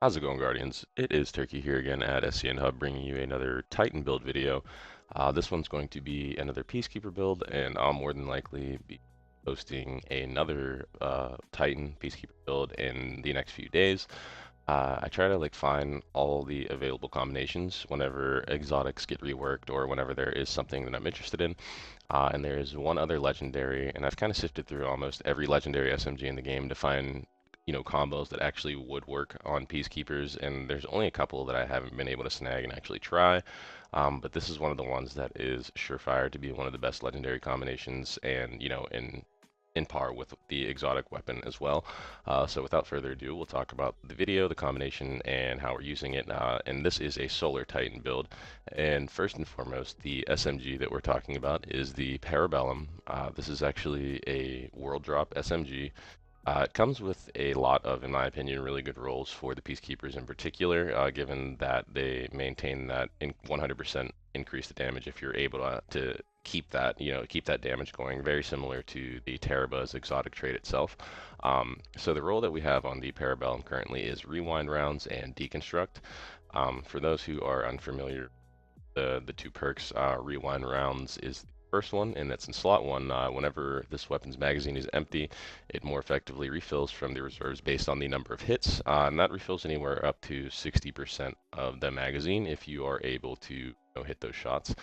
How's it going, Guardians? It is Turkey here again at SCN Hub, bringing you another Titan build video. This one's going to be another Peacekeeper build, and I'll more than likely be posting another Titan Peacekeeper build in the next few days. I try to find all the available combinations whenever exotics get reworked or whenever there is something that I'm interested in. And there is one other legendary, and I've kind of sifted through almost every legendary SMG in the game to find combos that actually would work on Peacekeepers, and there's only a couple that I haven't been able to snag and actually try. But this is one of the ones that is surefire to be one of the best legendary combinations, and in par with the exotic weapon as well. So without further ado, we'll talk about the video, the combination, and how we're using it. And this is a Solar Titan build. And first and foremost, the SMG that we're talking about is the Parabellum. This is actually a world drop SMG. It comes with a lot of, in my opinion, really good roles for the Peacekeepers in particular, given that they maintain that 100% increase the damage if you're able to keep that, keep that damage going, very similar to the Terabuzz exotic trait itself. So the role that we have on the Parabellum currently is Rewind Rounds and Deconstruct. For those who are unfamiliar, the two perks, Rewind Rounds is first one, and that's in slot one. Whenever this weapon's magazine is empty, it more effectively refills from the reserves based on the number of hits, and that refills anywhere up to 60% of the magazine if you are able to hit those shots.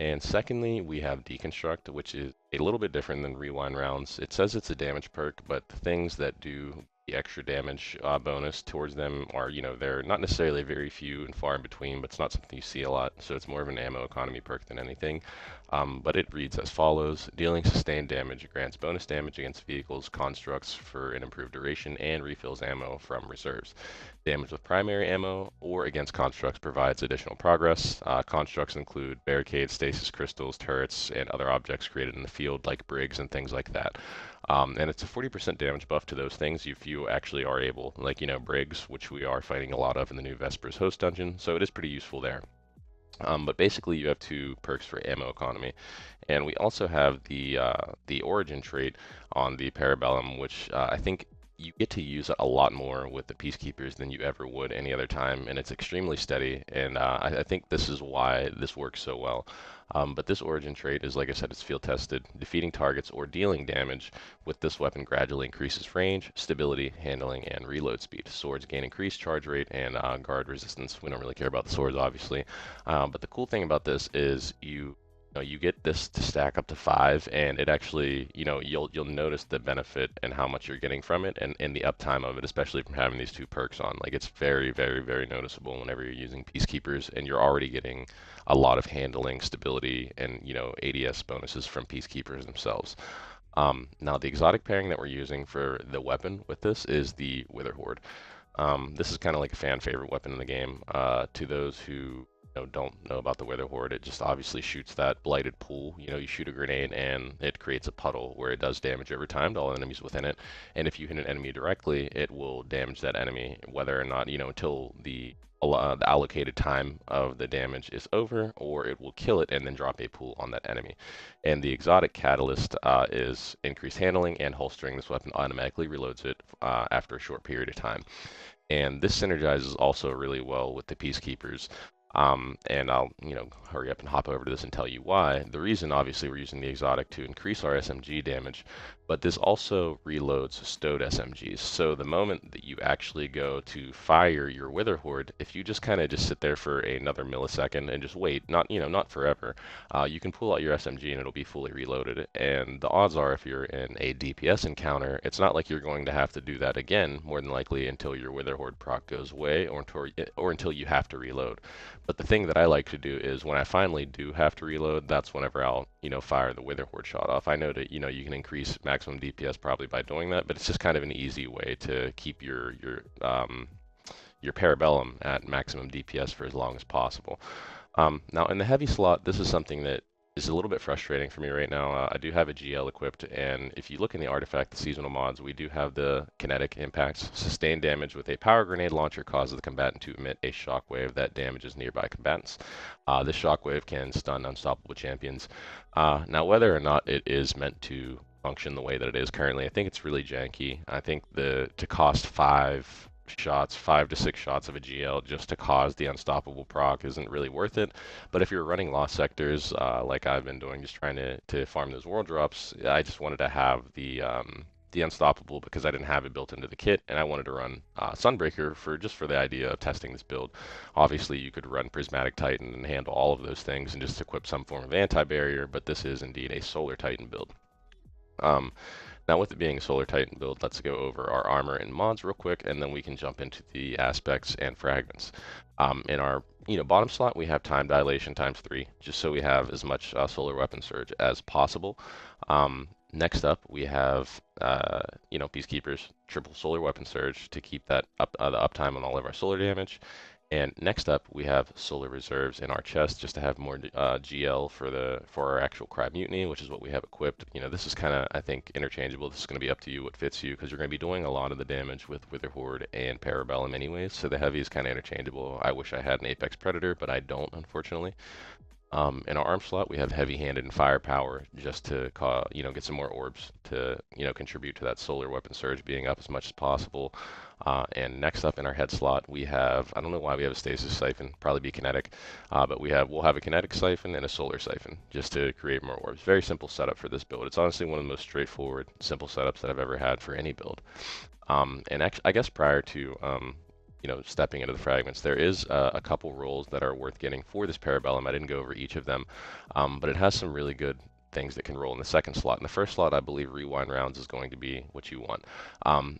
And secondly, we have Deconstruct, which is a little bit different than Rewind Rounds. It says it's a damage perk, but the things that do the extra damage bonus towards them are, they're not necessarily very few and far in between, but it's not something you see a lot, so it's more of an ammo economy perk than anything. But it reads as follows: dealing sustained damage grants bonus damage against vehicles, constructs for an improved duration, and refills ammo from reserves. Damage with primary ammo or against constructs provides additional progress. Constructs include barricades, stasis crystals, turrets, and other objects created in the field like brigs and things like that. And it's a 40% damage buff to those things if you actually are able, brigs, which we are fighting a lot of in the new Vespers host dungeon, so it is pretty useful there. But basically, you have two perks for ammo economy, and we also have the origin trait on the Parabellum, which I think you get to use it a lot more with the Peacekeepers than you ever would any other time, and it's extremely steady, and I think this is why this works so well. But this origin trait is, like I said, it's field tested. Defeating targets or dealing damage with this weapon gradually increases range, stability, handling, and reload speed. Swords gain increased charge rate and guard resistance. We don't really care about the swords, obviously. But the cool thing about this is you get this to stack up to 5, and it actually, you'll notice the benefit and how much you're getting from it, and the uptime of it, especially from having these two perks on. Like, it's very, very, very noticeable whenever you're using Peacekeepers, and you're already getting a lot of handling, stability, and ADS bonuses from Peacekeepers themselves. Now, the exotic pairing that we're using for the weapon with this is the Witherhoard. This is kind of like a fan favorite weapon in the game. To those who don't know about the Witherhoard, it just obviously shoots that blighted pool. You shoot a grenade and it creates a puddle where it does damage over time to all enemies within it. And if you hit an enemy directly, it will damage that enemy, whether or not, until the allocated time of the damage is over, or it will kill it and then drop a pool on that enemy. And the exotic catalyst is increased handling and holstering. This weapon automatically reloads it after a short period of time. And this synergizes also really well with the Peacekeepers. And I'll, hurry up and hop over to this and tell you why. The reason, obviously, we're using the exotic to increase our SMG damage, but this also reloads stowed SMGs. So the moment that you actually go to fire your Witherhoard, if you just kind of just sit there for another millisecond and just wait, not forever, you can pull out your SMG and it'll be fully reloaded. And the odds are, if you're in a DPS encounter, it's not like you're going to have to do that again, more than likely until your Witherhoard proc goes away, or until you have to reload. But the thing that I like to do is when I finally do have to reload, that's whenever I'll, fire the Witherhoard shot off. I know that, you can increase maximum DPS probably by doing that, but it's just kind of an easy way to keep your Parabellum at maximum DPS for as long as possible. Now, in the heavy slot, this is something that is a little bit frustrating for me right now. I do have a GL equipped, and if you look in the artifact, the seasonal mods, we do have the kinetic impacts. Sustained damage with a power grenade launcher causes the combatant to emit a shockwave that damages nearby combatants. This shockwave can stun unstoppable champions. Now, whether or not it is meant to function the way that it is currently, I think it's really janky. I think to cost 5 shots, 5 to 6 shots of a GL just to cause the unstoppable proc isn't really worth it. But if you're running lost sectors, like I've been doing, just trying to farm those world drops, I just wanted to have the unstoppable because I didn't have it built into the kit, and I wanted to run Sunbreaker for the idea of testing this build. Obviously, you could run Prismatic Titan and handle all of those things and just equip some form of anti-barrier, but this is indeed a Solar Titan build. Um, Now, with it being a Solar Titan build, let's go over our armor and mods real quick, and then we can jump into the aspects and fragments. In our bottom slot, we have time dilation ×3, just so we have as much solar weapon surge as possible. Next up, we have Peacekeepers, triple solar weapon surge to keep that up the uptime on all of our solar damage. And next up, we have solar reserves in our chest just to have more GL for our actual Crab Mutiny, which is what we have equipped. This is kind of, I think, interchangeable. This is going to be up to you what fits you because you're going to be doing a lot of the damage with Witherhoard and Parabellum anyways. So the heavy is kind of interchangeable. I wish I had an Apex Predator, but I don't, unfortunately. In our arm slot, we have heavy-handed and firepower just to get some more orbs to contribute to that solar weapon surge being up as much as possible. And next up in our head slot, we have, I don't know why we have a stasis siphon, probably be kinetic, but we'll have a kinetic siphon and a solar siphon just to create more orbs. Very simple setup for this build. It's honestly one of the most straightforward, simple setups that I've ever had for any build. And actually, I guess prior to stepping into the fragments, there is a couple roles that are worth getting for this Parabellum. I didn't go over each of them, but it has some really good things that can roll in the second slot. In the first slot, I believe rewind rounds is going to be what you want.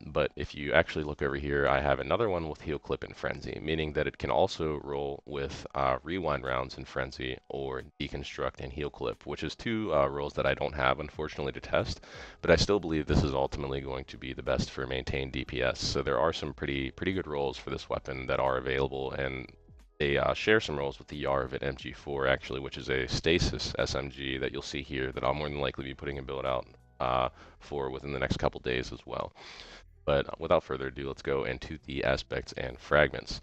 But if you actually look over here, I have another one with heal clip and frenzy, meaning that it can also roll with rewind rounds and frenzy or deconstruct and heal clip, which is two roles that I don't have, unfortunately, to test. But I still believe this is ultimately going to be the best for maintained DPS. So there are some pretty good roles for this weapon that are available, and they share some roles with the Yarv at MG4, actually, which is a stasis SMG that you'll see here that I'll more than likely be putting a build out for within the next couple days as well. But without further ado, let's go into the aspects and fragments.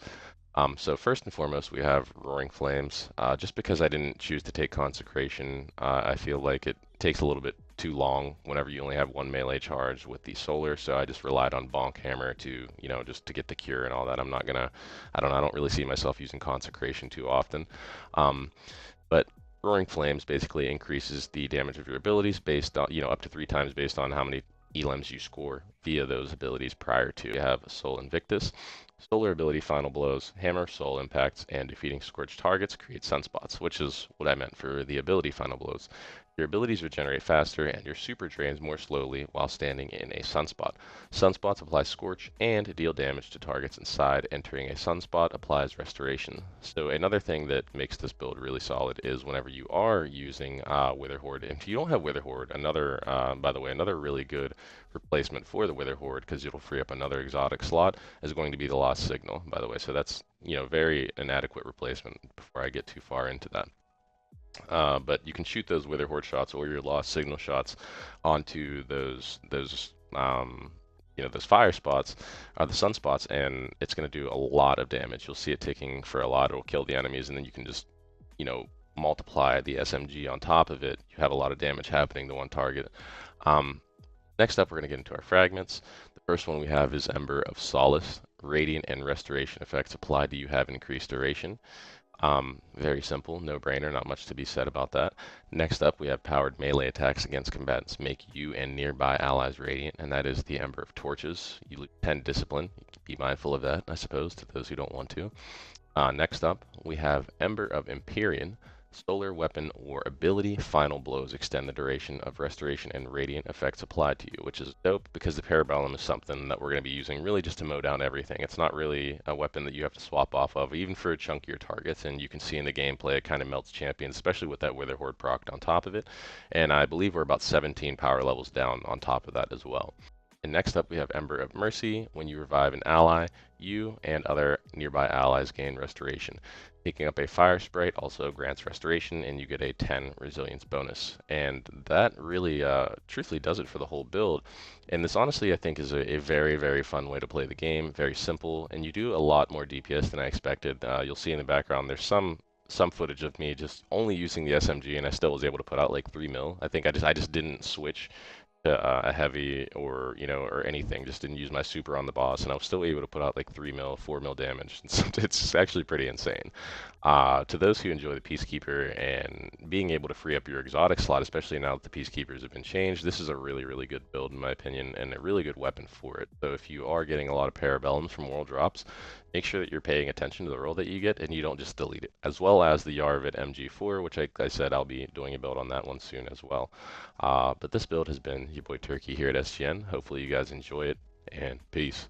So first and foremost, we have Roaring Flames. Just because I didn't choose to take Consecration, I feel like it takes a little bit too long whenever you only have one melee charge with the solar, so I just relied on Bonk Hammer to, just to get the cure and all that. I don't really see myself using Consecration too often. But Roaring Flames basically increases the damage of your abilities based on, up to 3 times based on how many elims you score via those abilities prior to. You have Soul Invictus. Solar ability Final Blows, Hammer, Soul Impacts, and defeating scorched targets create sunspots, which is what I meant for the ability Final Blows. Your abilities regenerate faster and your super drains more slowly while standing in a sunspot. Sunspots apply Scorch and deal damage to targets inside. Entering a sunspot applies Restoration. So another thing that makes this build really solid is whenever you are using Witherhoard. If you don't have Witherhoard, by the way, another really good replacement for the Witherhoard, because it'll free up another exotic slot, is going to be the Lost Signal, by the way. So that's very inadequate replacement before I get too far into that. But you can shoot those Witherhoard shots or your Lost Signal shots onto those fire spots, the sunspots, and it's going to do a lot of damage. You'll see it ticking for a lot. It'll kill the enemies, and then you can just, multiply the SMG on top of it. You have a lot of damage happening to one target. Next up, we're going to get into our fragments. The first one we have is Ember of Solace. Radiant and Restoration effects applied to you have increased duration. Very simple, no-brainer, not much to be said about that. Next up, we have powered melee attacks against combatants make you and nearby allies radiant, and that is the Ember of Torches. You lose 10 discipline. Be mindful of that, I suppose, to those who don't want to. Next up, we have Ember of Empyrean. Solar weapon or ability final blows extend the duration of restoration and radiant effects applied to you, which is dope because the Parabellum is something that we're going to be using really just to mow down everything. It's not really a weapon that you have to swap off of, even for chunkier targets, and you can see in the gameplay it kind of melts champions, especially with that Witherhoard procced on top of it. And I believe we're about 17 power levels down on top of that as well. And next up, we have Ember of Mercy. When you revive an ally, you and other nearby allies gain restoration. Picking up a Fire Sprite also grants restoration, and you get a 10 resilience bonus. And that really, truthfully, does it for the whole build. And this, honestly, I think is a very, very fun way to play the game. Very simple, and you do a lot more DPS than I expected. You'll see in the background there's some footage of me just only using the SMG, and I still was able to put out like 3 mil. I think I just didn't switch a heavy or or anything. Just didn't use my super on the boss, and I was still able to put out like 3 mil, 4 mil damage. It's actually pretty insane. To those who enjoy the Peacekeeper and being able to free up your exotic slot, especially now that the Peacekeepers have been changed, this is a really, really good build in my opinion, and a really good weapon for it. So if you are getting a lot of Parabellums from world drops, make sure that you're paying attention to the roll that you get and you don't just delete it. As well as the Yarvid MG4, which I said I'll be doing a build on that one soon as well. But this build has been your boy Turkey here at SGN. Hopefully you guys enjoy it, and peace.